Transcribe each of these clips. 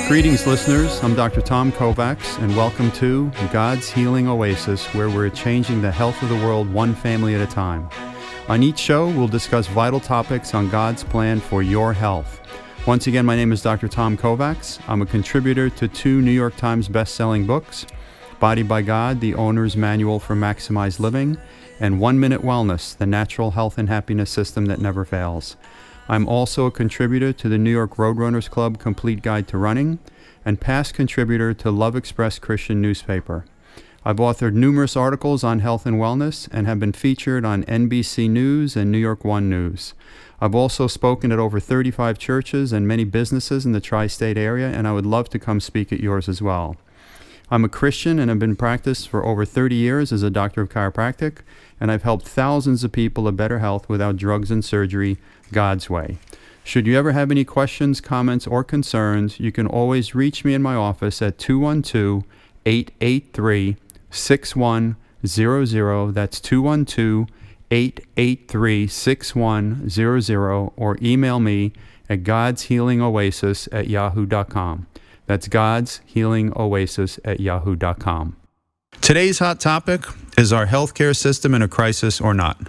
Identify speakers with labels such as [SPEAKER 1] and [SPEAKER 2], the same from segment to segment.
[SPEAKER 1] Greetings, listeners. I'm Dr. Tom Kovacs, and welcome to God's Healing Oasis, where we're changing the health of the world one family at a time. On each show, we'll discuss vital topics on God's plan for your health. Once again, my name is Dr. Tom Kovacs. I'm a contributor to 2 New York Times best-selling books, Body by God, The Owner's Manual for Maximized Living, and 1 Minute Wellness, the natural health and happiness system that never fails. I'm also a contributor to the New York Roadrunners Club Complete Guide to Running and past contributor to Love Express Christian newspaper. I've authored numerous articles on health and wellness and have been featured on NBC News and New York One News. I've also spoken at over 35 churches and many businesses in the tri-state area, and I would love to come speak at yours as well. I'm a Christian and have been practiced for over 30 years as a doctor of chiropractic, and I've helped thousands of people to better health without drugs and surgery, God's way. Should you ever have any questions, comments, or concerns, you can always reach me in my office at 212-883-6100. That's 212-883-6100, or email me at godshealingoasis@yahoo.com. That's godshealingoasis@yahoo.com. Today's hot topic is our healthcare system in a crisis or not.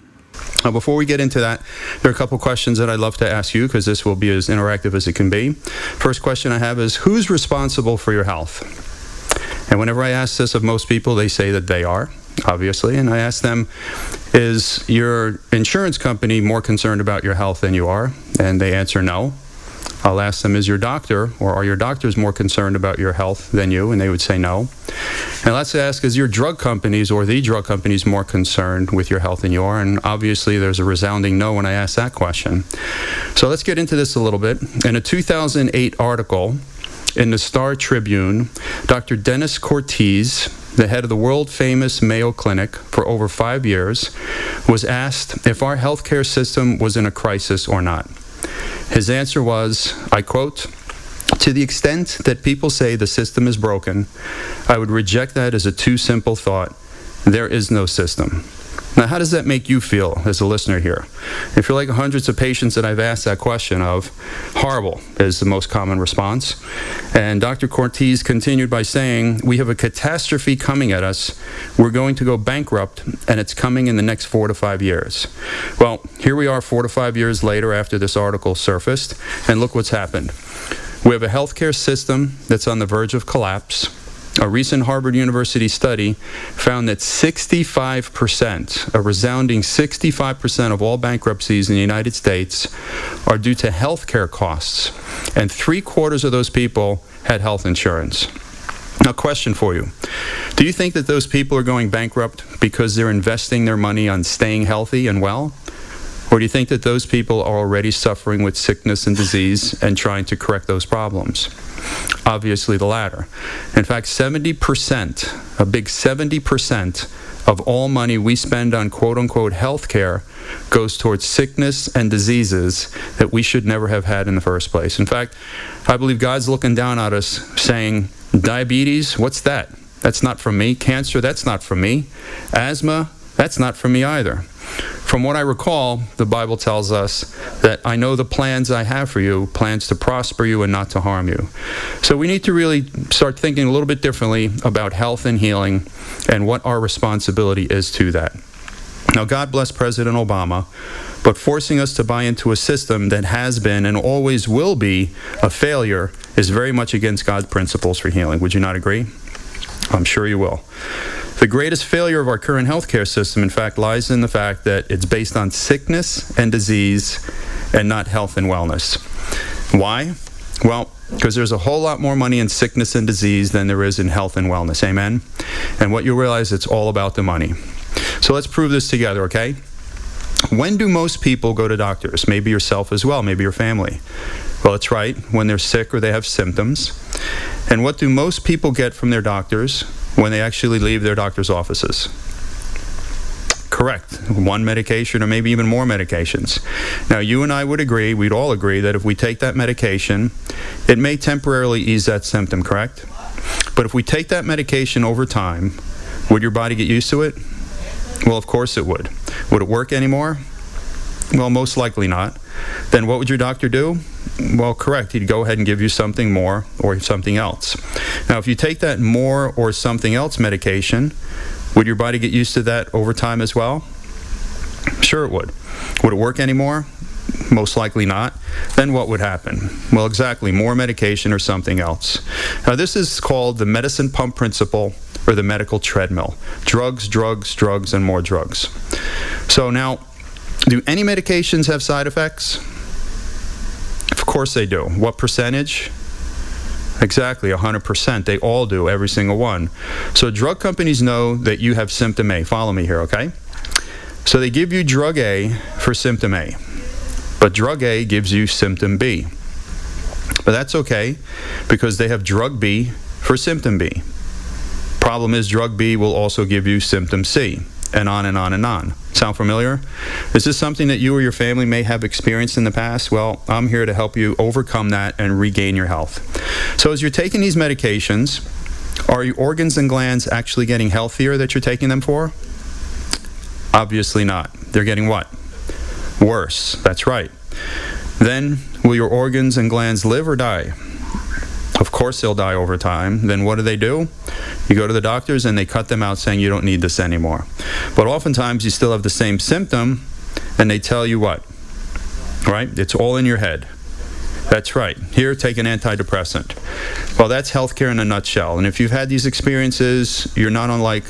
[SPEAKER 1] Now, before we get into that, there are a couple questions that I'd love to ask you because this will be as interactive as it can be. First question I have is, who's responsible for your health? And whenever I ask this of most people, they say that they are, obviously. And I ask them, is your insurance company more concerned about your health than you are? And they answer no. I'll ask them, is your doctor or are your doctors more concerned about your health than you? And they would say no. And let's ask, is your drug companies or the drug companies more concerned with your health than you are? And obviously there's a resounding no when I ask that question. So let's get into this a little bit. In a 2008 article in the Star Tribune, Dr. Dennis Cortese, the head of the world-famous Mayo Clinic for over 5 years, was asked if our healthcare system was in a crisis or not. His answer was, I quote, "To the extent that people say the system is broken, I would reject that as a too simple thought. There is no system." Now, how does that make you feel as a listener here? If you're like hundreds of patients that I've asked that question of, horrible is the most common response. And Dr. Cortese continued by saying, we have a catastrophe coming at us. We're going to go bankrupt, and it's coming in the next 4 to 5 years. Well, here we are 4 to 5 years later after this article surfaced, and look what's happened. We have a healthcare system that's on the verge of collapse. A recent Harvard University study found that 65%, a resounding 65% of all bankruptcies in the United States are due to healthcare costs, and 3/4 of those people had health insurance. Now, question for you. Do you think that those people are going bankrupt because they're investing their money on staying healthy and well? Or do you think that those people are already suffering with sickness and disease and trying to correct those problems? Obviously the latter. In fact, 70%, a big 70% of all money we spend on quote-unquote health care goes towards sickness and diseases that we should never have had in the first place. In fact, I believe God's looking down at us saying, diabetes, what's that? That's not from me. Cancer, that's not from me. Asthma, that's not from me either. From what I recall, the Bible tells us that I know the plans I have for you, plans to prosper you and not to harm you. So we need to really start thinking a little bit differently about health and healing and what our responsibility is to that. Now, God bless President Obama, but forcing us to buy into a system that has been and always will be a failure is very much against God's principles for healing. Would you not agree? I'm sure you will. The greatest failure of our current healthcare system, in fact, lies in the fact that it's based on sickness and disease and not health and wellness. Why? Well, because there's a whole lot more money in sickness and disease than there is in health and wellness. Amen? And what you'll realize, it's all about the money. So let's prove this together, okay? When do most people go to doctors? Maybe yourself as well, maybe your family. Well, that's right, when they're sick or they have symptoms. And what do most people get from their doctors when they actually leave their doctor's offices? Correct. One medication or maybe even more medications. Now, you and I would agree, we'd all agree, that if we take that medication, it may temporarily ease that symptom, correct? But if we take that medication over time, would your body get used to it? Well, of course it would. Would it work anymore? Well, most likely not. Then what would your doctor do? Well, correct. He'd go ahead and give you something more or something else. Now, if you take that more or something else medication, would your body get used to that over time as well? Sure it would. Would it work anymore? Most likely not. Then what would happen? Well, exactly, more medication or something else. Now, this is called the medicine pump principle or the medical treadmill. Drugs, drugs, drugs, and more drugs. So now, do any medications have side effects? Of course they do. What percentage? Exactly, 100%. They all do, every single one. So drug companies know that you have symptom A. Follow me here, okay? So they give you drug A for symptom A. But drug A gives you symptom B. But that's okay, because they have drug B for symptom B. Problem is, drug B will also give you symptom C, and on and on and on. Sound familiar? Is this something that you or your family may have experienced in the past? Well, I'm here to help you overcome that and regain your health. So as you're taking these medications, are your organs and glands actually getting healthier that you're taking them for? Obviously not. They're getting what? Worse. That's right. Then, will your organs and glands live or die? Of course they'll die over time. Then what do? You go to the doctors and they cut them out saying you don't need this anymore. But oftentimes you still have the same symptom and they tell you what? Right? It's all in your head. That's right. Here, take an antidepressant. Well, that's healthcare in a nutshell. And if you've had these experiences, you're not unlike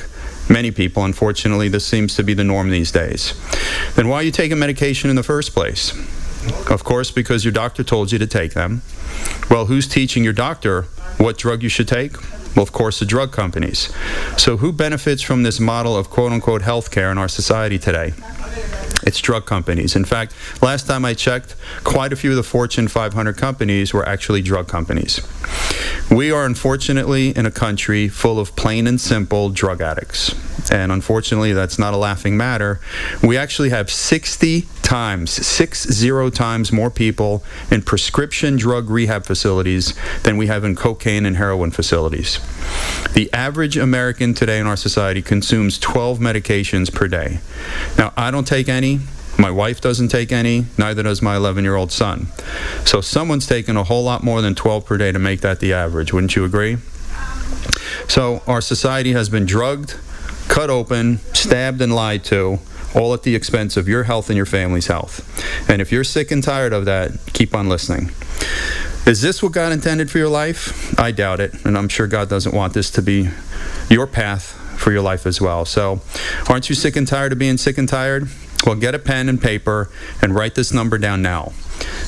[SPEAKER 1] many people. Unfortunately, this seems to be the norm these days. Then why are you taking medication in the first place? Of course, because your doctor told you to take them. Well, who's teaching your doctor what drug you should take? Well, of course, the drug companies. So who benefits from this model of quote-unquote healthcare in our society today? It's drug companies. In fact, last time I checked, quite a few of the Fortune 500 companies were actually drug companies. We are unfortunately in a country full of plain and simple drug addicts. And unfortunately, that's not a laughing matter. We actually have 60 times more people in prescription drug rehab facilities than we have in cocaine and heroin facilities. The average American today in our society consumes 12 medications per day. Now, I don't take any. My wife doesn't take any. Neither does my 11-year-old son. So someone's taking a whole lot more than 12 per day to make that the average. Wouldn't you agree? So our society has been drugged, cut open, stabbed, and lied to, all at the expense of your health and your family's health. And if you're sick and tired of that, keep on listening. Is this what God intended for your life? I doubt it, and I'm sure God doesn't want this to be your path for your life as well. So, aren't you sick and tired of being sick and tired? Well, get a pen and paper and write this number down now.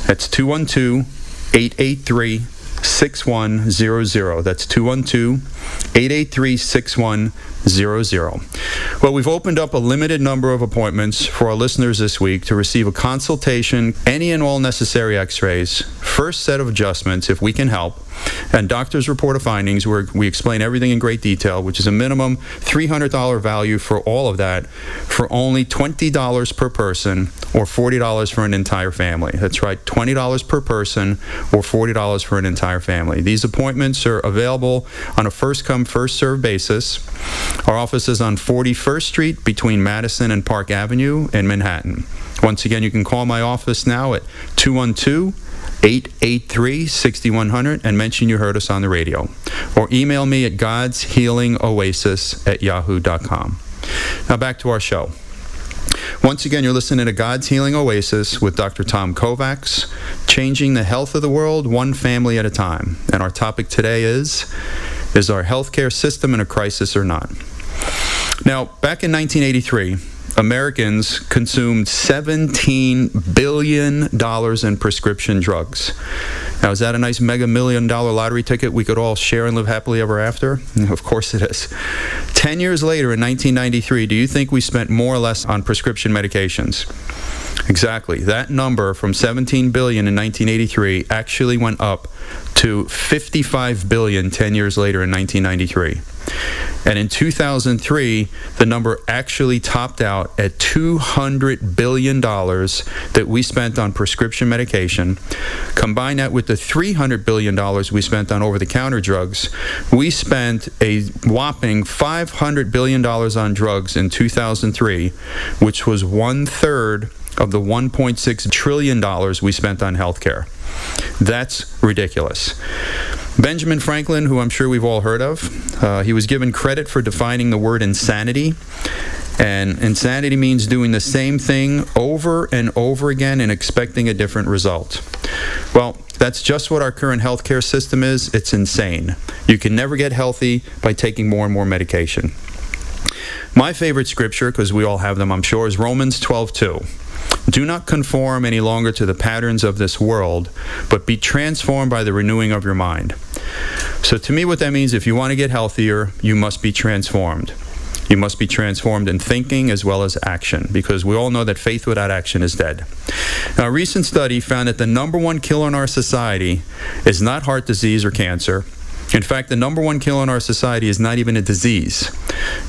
[SPEAKER 1] That's 212-883-6100. That's 212-883-6100. Well, we've opened up a limited number of appointments for our listeners this week to receive a consultation, any and all necessary x-rays, first set of adjustments if we can help, and doctor's report of findings where we explain everything in great detail, which is a minimum $300 value for all of that for only $20 per person or $40 for an entire family. That's right, $20 per person or $40 for an entire family. These appointments are available on a first-come, first-served basis. Our office is on 41st Street between Madison and Park Avenue in Manhattan. Once again, you can call my office now at 212-883-6100 and mention you heard us on the radio. Or email me at godshealingoasis@yahoo.com. Now back to our show. Once again, you're listening to God's Healing Oasis with Dr. Tom Kovacs, changing the health of the world one family at a time. And our topic today is our healthcare system in a crisis or not? Now, back in 1983, Americans consumed $17 billion in prescription drugs. Now, is that a nice mega $1 million lottery ticket we could all share and live happily ever after? Of course it is. 10 years later, in 1993, do you think we spent more or less on prescription medications? Exactly. That number from $17 billion in 1983 actually went up to $55 billion 10 years later in 1993. And in 2003, the number actually topped out at $200 billion that we spent on prescription medication. Combine that with the $300 billion we spent on over-the-counter drugs, we spent a whopping $500 billion on drugs in 2003, which was 1/3 of the $1.6 trillion we spent on healthcare. That's ridiculous. Benjamin Franklin, who I'm sure we've all heard of, he was given credit for defining the word insanity. And insanity means doing the same thing over and over again and expecting a different result. Well, that's just what our current healthcare system is. It's insane. You can never get healthy by taking more and more medication. My favorite scripture, because we all have them, I'm sure, is Romans 12:2. Do not conform any longer to the patterns of this world, but be transformed by the renewing of your mind. So to me, what that means, if you want to get healthier, you must be transformed. You must be transformed in thinking as well as action, because we all know that faith without action is dead. Now, a recent study found that the number one killer in our society is not heart disease or cancer. In fact, the number one killer in our society is not even a disease.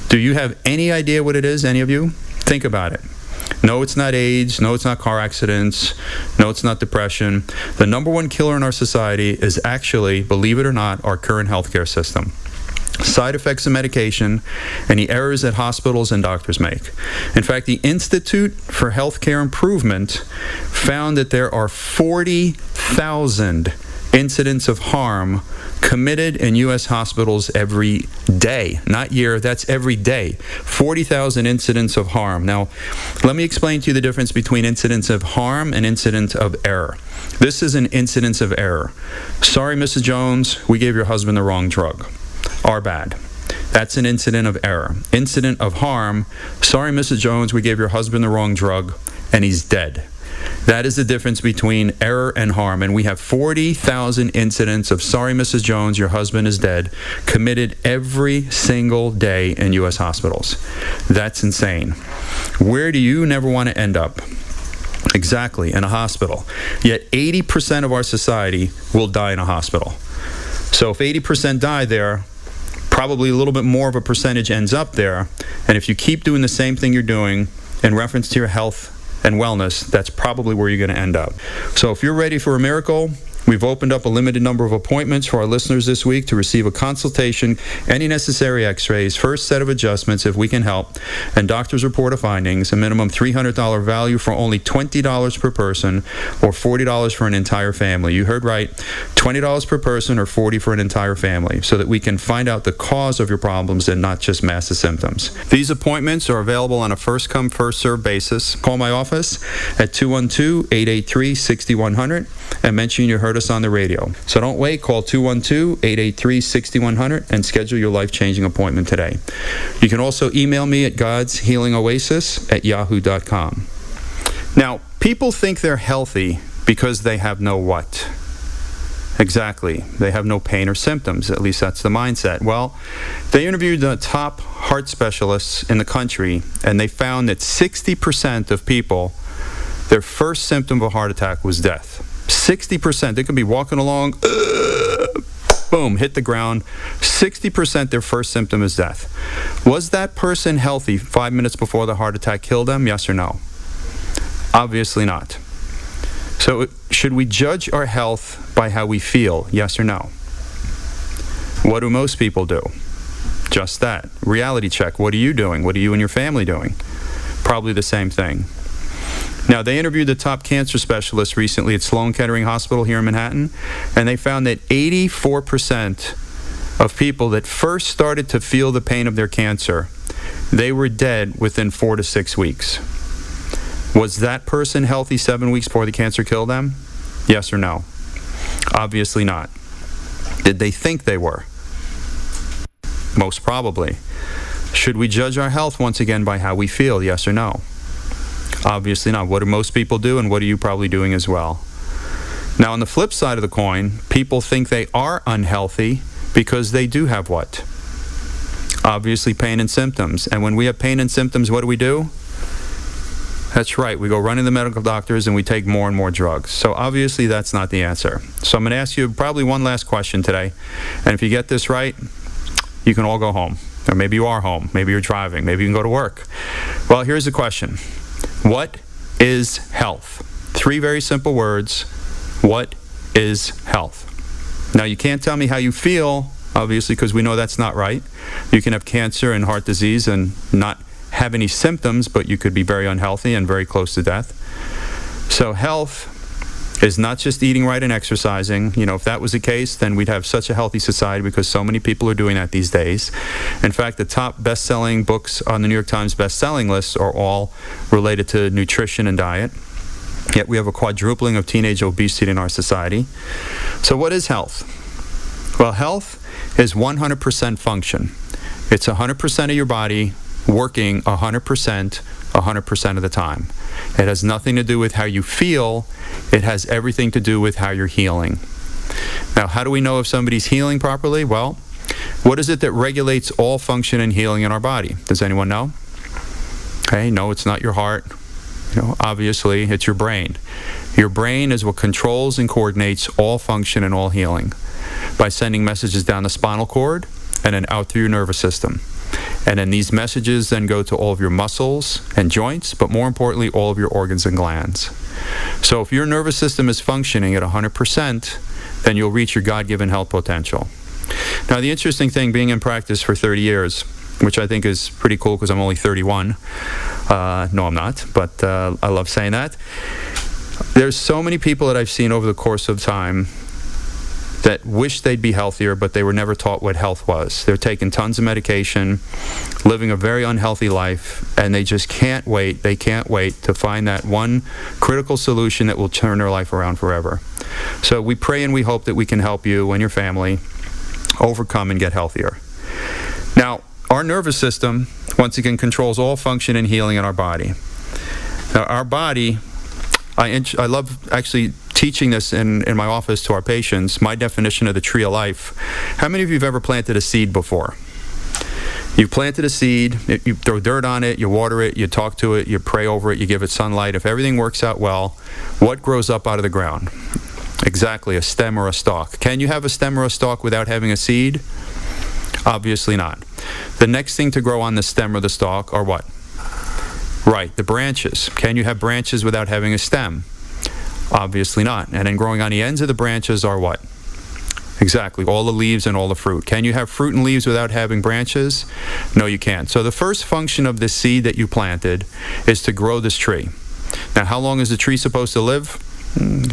[SPEAKER 1] Do you have any idea what it is, any of you? Think about it. No, it's not AIDS. No, it's not car accidents. No, it's not depression. The number one killer in our society is actually, believe it or not, our current healthcare system. Side effects of medication and the errors that hospitals and doctors make. In fact, the Institute for Healthcare Improvement found that there are 40,000 incidents of harm committed in U.S. hospitals every day. Not year, that's every day. 40,000 incidents of harm. Now, let me explain to you the difference between incidents of harm and incidents of error. This is an incidence of error. Sorry, Mrs. Jones, we gave your husband the wrong drug. Our bad. That's an incident of error. Incident of harm. Sorry, Mrs. Jones, we gave your husband the wrong drug, and he's dead. That is the difference between error and harm. And we have 40,000 incidents of sorry, Mrs. Jones, your husband is dead, committed every single day in U.S. hospitals. That's insane. Where do you never want to end up? Exactly, in a hospital. Yet 80% of our society will die in a hospital. So if 80% die there, probably a little bit more of a percentage ends up there. And if you keep doing the same thing you're doing in reference to your health and wellness, that's probably where you're going to end up. So if you're ready for a miracle, we've opened up a limited number of appointments for our listeners this week to receive a consultation, any necessary x-rays, first set of adjustments if we can help, and doctor's report of findings, a minimum $300 value for only $20 per person or $40 for an entire family. You heard right, $20 per person or $40 for an entire family, so that we can find out the cause of your problems and not just mask the symptoms. These appointments are available on a first-come, first-served basis. Call my office at 212-883-6100 and mention you heard us on the radio. So don't wait. Call 212-883-6100 and schedule your life-changing appointment today. You can also email me at godshealingoasis@yahoo.com. Now, people think they're healthy because they have no what? Exactly. They have no pain or symptoms. At least that's the mindset. Well, they interviewed the top heart specialists in the country, and they found that 60% of people, their first symptom of a heart attack was death. 60%. They could be walking along, boom, hit the ground. 60% their first symptom is death. Was that person healthy 5 minutes before the heart attack killed them? Yes or no? Obviously not. So should we judge our health by how we feel? Yes or no? What do most people do? Just that. Reality check. What are you doing? What are you and your family doing? Probably the same thing. Now, they interviewed the top cancer specialists recently at Sloan Kettering Hospital here in Manhattan, and they found that 84% of people that first started to feel the pain of their cancer, they were dead within 4 to 6 weeks. Was that person healthy 7 weeks before the cancer killed them? Yes or no? Obviously not. Did they think they were? Most probably. Should we judge our health once again by how we feel? Yes or no? Obviously not. What do most people do, and what are you probably doing as well? Now, on the flip side of the coin, people think they are unhealthy because they do have what? Obviously, pain and symptoms. And when we have pain and symptoms, what do? That's right. We go running to the medical doctors and we take more and more drugs. So obviously, that's not the answer. So I'm going to ask you probably one last question today. And if you get this right, you can all go home. Or maybe you are home. Maybe you're driving. Maybe you can go to work. Well, here's the question. What is health? 3 very simple words. What is health? Now, you can't tell me how you feel, obviously, because we know that's not right. You can have cancer and heart disease and not have any symptoms, but you could be very unhealthy and very close to death. So health is not just eating right and exercising. If that was the case, then we'd have such a healthy society, because so many people are doing that these days. In fact, the top best-selling books on the New York Times best-selling list are all related to nutrition and diet. Yet we have a quadrupling of teenage obesity in our society. So what is health? Well, health is 100% function. It's 100% of your body working 100% of the time. It has nothing to do with how you feel. It has everything to do with how you're healing. Now, how do we know if somebody's healing properly? Well, what is it that regulates all function and healing in our body? Does anyone know? Okay, no, it's not your heart. Obviously, it's your brain. Your brain is what controls and coordinates all function and all healing by sending messages down the spinal cord and then out through your nervous system. And then these messages then go to all of your muscles and joints, but more importantly, all of your organs and glands. So if your nervous system is functioning at 100%, then you'll reach your God-given health potential. Now, the interesting thing, being in practice for 30 years, which I think is pretty cool because I'm only 31. No, I'm not, but I love saying that. There's so many people that I've seen over the course of time that wish they'd be healthier, but they were never taught what health was. They're taking tons of medication, living a very unhealthy life, and they just can't wait. They can't wait to find that one critical solution that will turn their life around forever. So we pray and we hope that we can help you and your family overcome and get healthier. Now, our nervous system, once again, controls all function and healing in our body. Now, our body, I love actually teaching this in my office to our patients, my definition of the tree of life. How many of you have ever planted a seed before? You planted a seed, you throw dirt on it, you water it, you talk to it, you pray over it, you give it sunlight. If everything works out well, what grows up out of the ground? Exactly, a stem or a stalk. Can you have a stem or a stalk without having a seed? Obviously not. The next thing to grow on the stem or the stalk are what? Right, the branches. Can you have branches without having a stem? Obviously not. And then growing on the ends of the branches are what? Exactly, all the leaves and all the fruit. Can you have fruit and leaves without having branches? No, you can't. So the first function of the seed that you planted is to grow this tree. Now, how long is the tree supposed to live?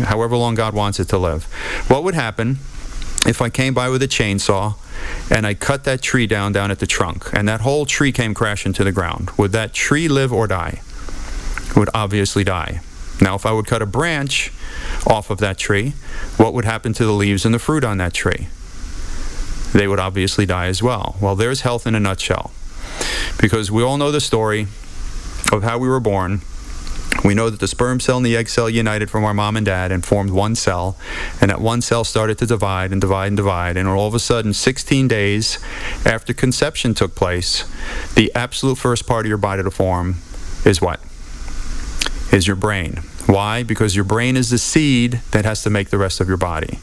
[SPEAKER 1] However long God wants it to live. What would happen if I came by with a chainsaw and I cut that tree down at the trunk, and that whole tree came crashing to the ground? Would that tree live or die? It would obviously die. Now, if I would cut a branch off of that tree, what would happen to the leaves and the fruit on that tree? They would obviously die as well. Well, there's health in a nutshell. Because we all know the story of how we were born. We know that the sperm cell and the egg cell united from our mom and dad and formed one cell, and that one cell started to divide and divide and divide, and all of a sudden, 16 days after conception took place, the absolute first part of your body to form is what? Is your brain. Why? Because your brain is the seed that has to make the rest of your body.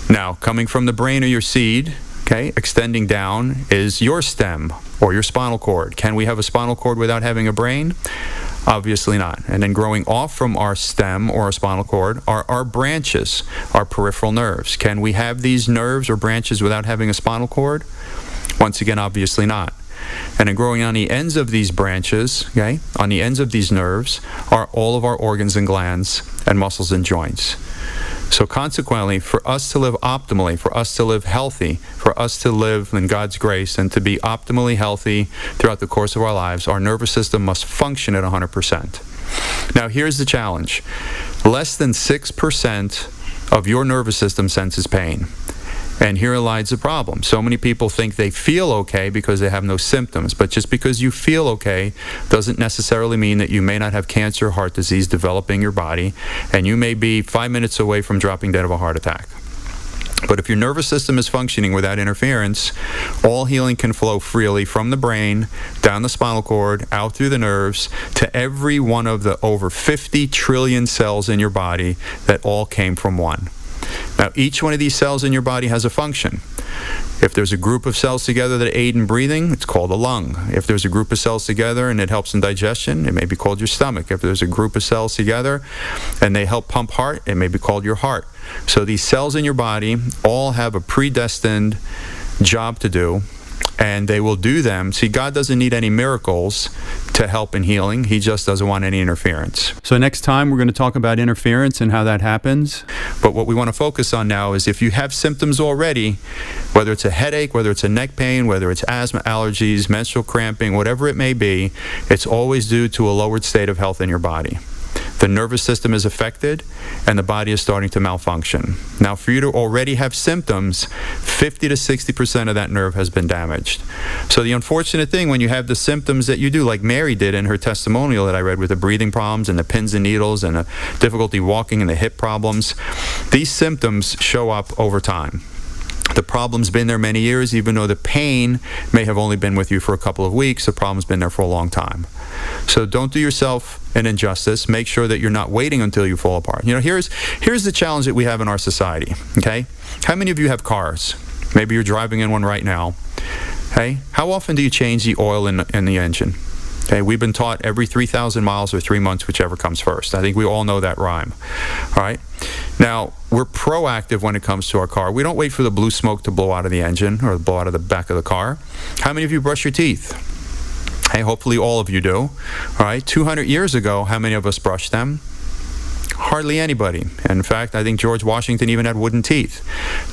[SPEAKER 1] Now, coming from the brain or your seed, okay, extending down is your stem or your spinal cord. Can we have a spinal cord without having a brain? Obviously not. And then growing off from our stem or our spinal cord are our branches, our peripheral nerves. Can we have these nerves or branches without having a spinal cord? Once again, obviously not. And then growing on the ends of these branches, okay, on the ends of these nerves, are all of our organs and glands and muscles and joints. So consequently, for us to live optimally, for us to live healthy, for us to live in God's grace and to be optimally healthy throughout the course of our lives, our nervous system must function at 100%. Now, here's the challenge. Less than 6% of your nervous system senses pain. And here lies the problem. So many people think they feel okay because they have no symptoms. But just because you feel okay doesn't necessarily mean that you may not have cancer or heart disease developing your body, and you may be 5 minutes away from dropping dead of a heart attack. But if your nervous system is functioning without interference, all healing can flow freely from the brain, down the spinal cord, out through the nerves, to every one of the over 50 trillion cells in your body that all came from one. Now, each one of these cells in your body has a function. If there's a group of cells together that aid in breathing, it's called a lung. If there's a group of cells together and it helps in digestion, it may be called your stomach. If there's a group of cells together and they help pump heart, it may be called your heart. So these cells in your body all have a predestined job to do, and they will do them. See, God doesn't need any miracles to help in healing. He just doesn't want any interference. So next time we're going to talk about interference and how that happens. But what we want to focus on now is if you have symptoms already, whether it's a headache, whether it's a neck pain, whether it's asthma, allergies, menstrual cramping, whatever it may be, it's always due to a lowered state of health in your body. The nervous system is affected and the body is starting to malfunction. Now, for you to already have symptoms, 50 to 60% of that nerve has been damaged. So the unfortunate thing when you have the symptoms that you do, like Mary did in her testimonial that I read with the breathing problems and the pins and needles and the difficulty walking and the hip problems, these symptoms show up over time. The problem's been there many years, even though the pain may have only been with you for a couple of weeks, the problem's been there for a long time. So don't do yourself an injustice. Make sure that you're not waiting until you fall apart. You know, here's the challenge that we have in our society, okay? How many of you have cars? Maybe you're driving in one right now. Okay? How often do you change the oil in the engine? Okay, we've been taught every 3,000 miles or 3 months, whichever comes first. I think we all know that rhyme. All right? Now, we're proactive when it comes to our car. We don't wait for the blue smoke to blow out of the engine or blow out of the back of the car. How many of you brush your teeth? Hey, hopefully all of you do. All right? 200 years ago, how many of us brushed them? Hardly anybody. In fact, I think George Washington even had wooden teeth.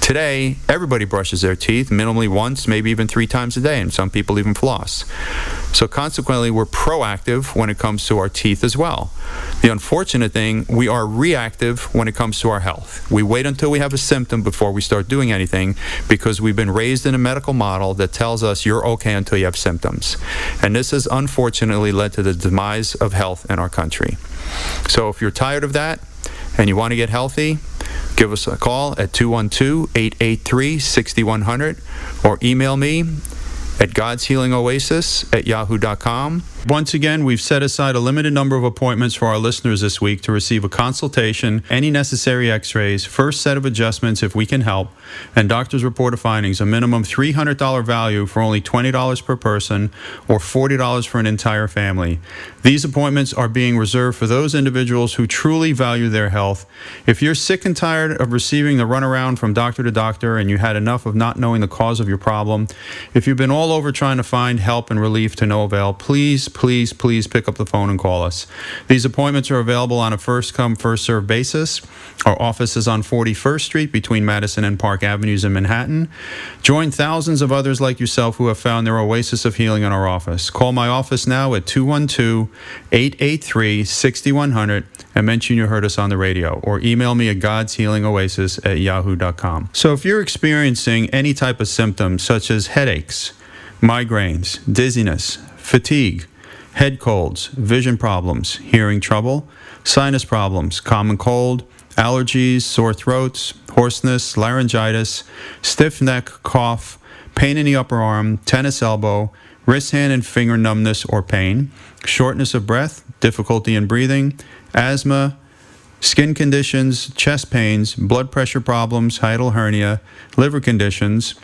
[SPEAKER 1] Today, everybody brushes their teeth minimally once, maybe even 3 times a day, and some people even floss. So consequently, we're proactive when it comes to our teeth as well. The unfortunate thing, we are reactive when it comes to our health. We wait until we have a symptom before we start doing anything because we've been raised in a medical model that tells us you're okay until you have symptoms. And this has unfortunately led to the demise of health in our country. So if you're tired of that and you want to get healthy, give us a call at 212-883-6100 or email me at godshealingoasis@yahoo.com. Once again, we've set aside a limited number of appointments for our listeners this week to receive a consultation, any necessary x-rays, first set of adjustments if we can help, and doctor's report of findings, a minimum $300 value for only $20 per person or $40 for an entire family. These appointments are being reserved for those individuals who truly value their health. If you're sick and tired of receiving the runaround from doctor to doctor and you had enough of not knowing the cause of your problem, if you've been all over trying to find help and relief to no avail, please pick up the phone and call us. These appointments are available on a first-come, first-served basis. Our office is on 41st Street between Madison and Park Avenues in Manhattan. Join thousands of others like yourself who have found their oasis of healing in our office. Call my office now at 212-883-6100 and mention you heard us on the radio, or email me at godshealingoasis@yahoo.com. So if you're experiencing any type of symptoms such as headaches, migraines, dizziness, fatigue, head colds, vision problems, hearing trouble, sinus problems, common cold, allergies, sore throats, hoarseness, laryngitis, stiff neck, cough, pain in the upper arm, tennis elbow, wrist, hand, and finger numbness or pain, shortness of breath, difficulty in breathing, asthma, skin conditions, chest pains, blood pressure problems, hiatal hernia, liver conditions,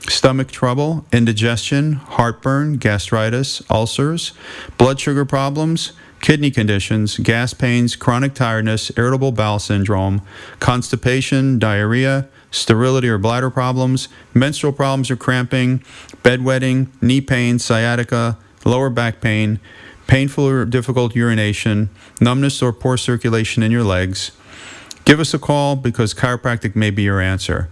[SPEAKER 1] stomach trouble, indigestion, heartburn, gastritis, ulcers, blood sugar problems, kidney conditions, gas pains, chronic tiredness, irritable bowel syndrome, constipation, diarrhea, sterility or bladder problems, menstrual problems or cramping, bedwetting, knee pain, sciatica, lower back pain, painful or difficult urination, numbness or poor circulation in your legs. Give us a call because chiropractic may be your answer.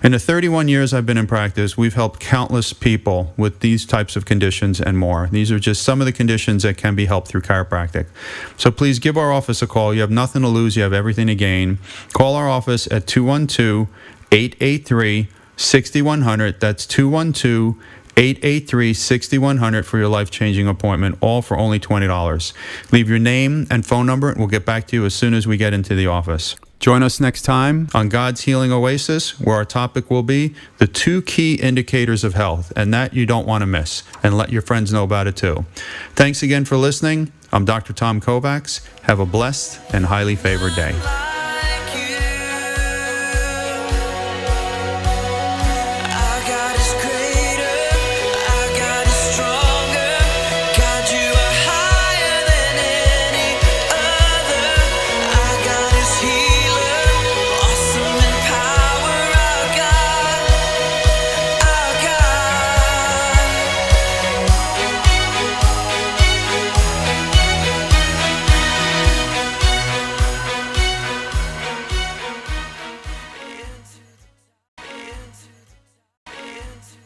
[SPEAKER 1] In the 31 years I've been in practice, we've helped countless people with these types of conditions and more. These are just some of the conditions that can be helped through chiropractic. So please give our office a call. You have nothing to lose. You have everything to gain. Call our office at 212-883-6100. That's 212-883-6100 for your life-changing appointment, all for only $20. Leave your name and phone number, and we'll get back to you as soon as we get into the office. Join us next time on God's Healing Oasis, where our topic will be the 2 key indicators of health, and that you don't want to miss, and let your friends know about it too. Thanks again for listening. I'm Dr. Tom Kovacs. Have a blessed and highly favored day.